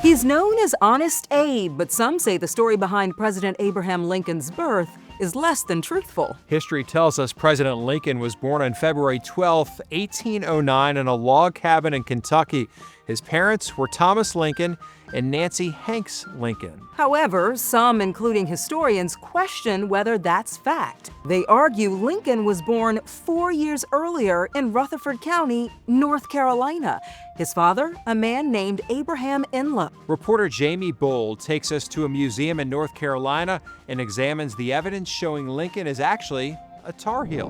He's known as Honest Abe, but some say the story behind President Abraham Lincoln's birth is less than truthful. History tells us President Lincoln was born on February 12, 1809 in a log cabin in Kentucky. His parents were Thomas Lincoln and Nancy Hanks Lincoln. However, some, including historians, question whether that's fact. They argue Lincoln was born 4 years earlier in Rutherford County, North Carolina. His father, a man named Abraham Enlow. Reporter Jamie Bold takes us to a museum in North Carolina and examines the evidence showing Lincoln is actually a Tar Heel.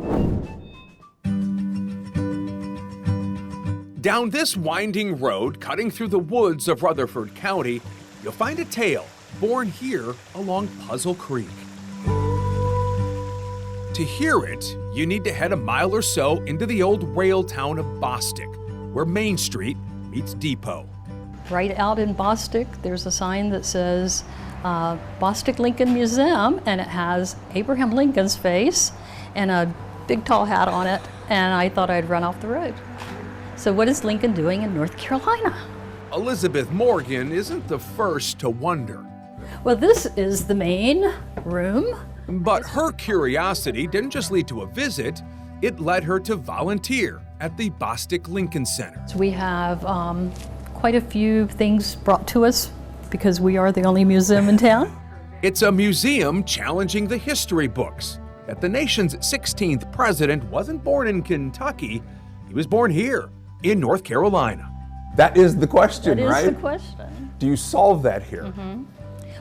Down this winding road, cutting through the woods of Rutherford County, you'll find a tale born here along Puzzle Creek. To hear it, you need to head a mile or so into the old rail town of Bostic, where Main Street meets Depot. Right out in Bostic, there's a sign that says Bostic Lincoln Museum, and it has Abraham Lincoln's face and a big tall hat on it, and I thought I'd run off the road. So what is Lincoln doing in North Carolina? Elizabeth Morgan isn't the first to wonder. Well, this is the main room. But her curiosity didn't just lead to a visit, it led her to volunteer at the Bostic Lincoln Center. So we have quite a few things brought to us because we are the only museum in town. It's a museum challenging the history books that the nation's 16th president wasn't born in Kentucky, he was born here in North Carolina. That is the question, right? That is the question. Do you solve that here? Mm-hmm.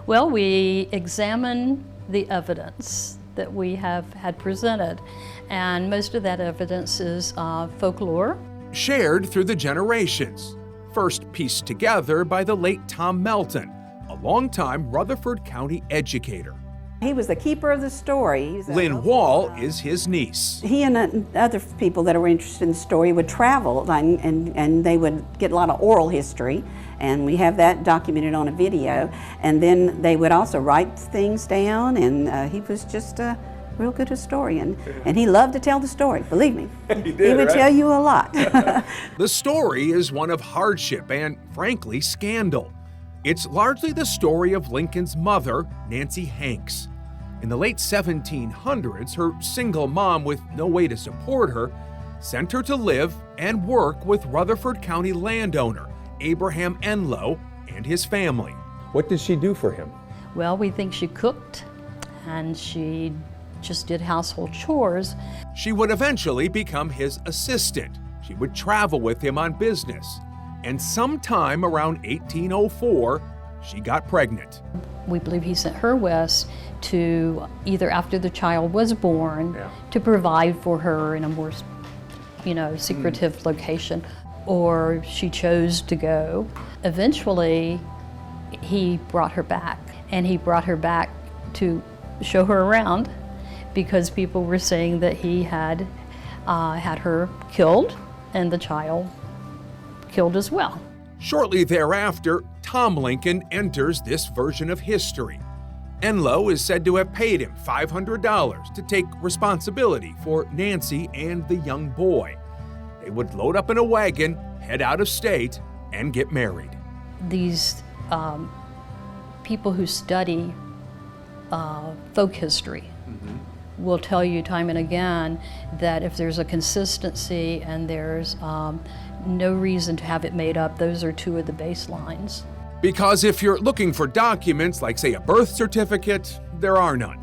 Well, we examine the evidence that we have had presented, and most of that evidence is folklore. Shared through the generations, first pieced together by the late Tom Melton, a longtime Rutherford County educator. He was the keeper of the story. Lynn Wall is his niece. He and other people that were interested in the story would travel and they would get a lot of oral history, and we have that documented on a video. And then they would also write things down, and he was just a real good historian. And he loved to tell the story, believe me. He would tell you a lot. The story is one of hardship and, frankly, scandal. It's largely the story of Lincoln's mother, Nancy Hanks. In the late 1700s, her single mom with no way to support her sent her to live and work with Rutherford County landowner Abraham Enlow and his family. What did she do for him? Well, we think she cooked and she just did household chores. She would eventually become his assistant. She would travel with him on business. And sometime around 1804, she got pregnant. We believe he sent her west to either after the child was born to provide for her in a more, secretive location, or she chose to go. Eventually, he brought her back, and he brought her back to show her around because people were saying that he had had her killed and the child killed as well. Shortly thereafter, Tom Lincoln enters this version of history. Enlow is said to have paid him $500 to take responsibility for Nancy and the young boy. They would load up in a wagon, head out of state, and get married. These people who study folk history will tell you time and again that if there's a consistency and there's no reason to have it made up, those are two of the baselines. Because if you're looking for documents like, say, a birth certificate, there are none.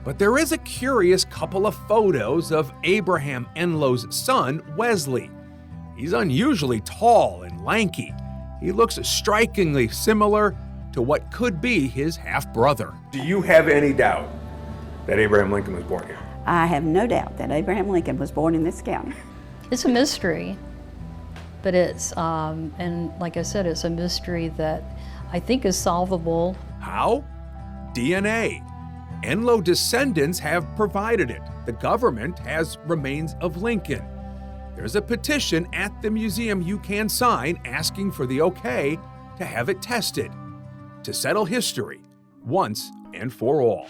But there is a curious couple of photos of Abraham Enlow's son, Wesley. He's unusually tall and lanky. He looks strikingly similar to what could be his half-brother. Do you have any doubt that Abraham Lincoln was born here? I have no doubt that Abraham Lincoln was born in this county. It's a mystery, but it's, and like I said, it's a mystery that I think is solvable. How? DNA. Enlow descendants have provided it. The government has remains of Lincoln. There's a petition at the museum you can sign asking for the okay to have it tested, to settle history once and for all.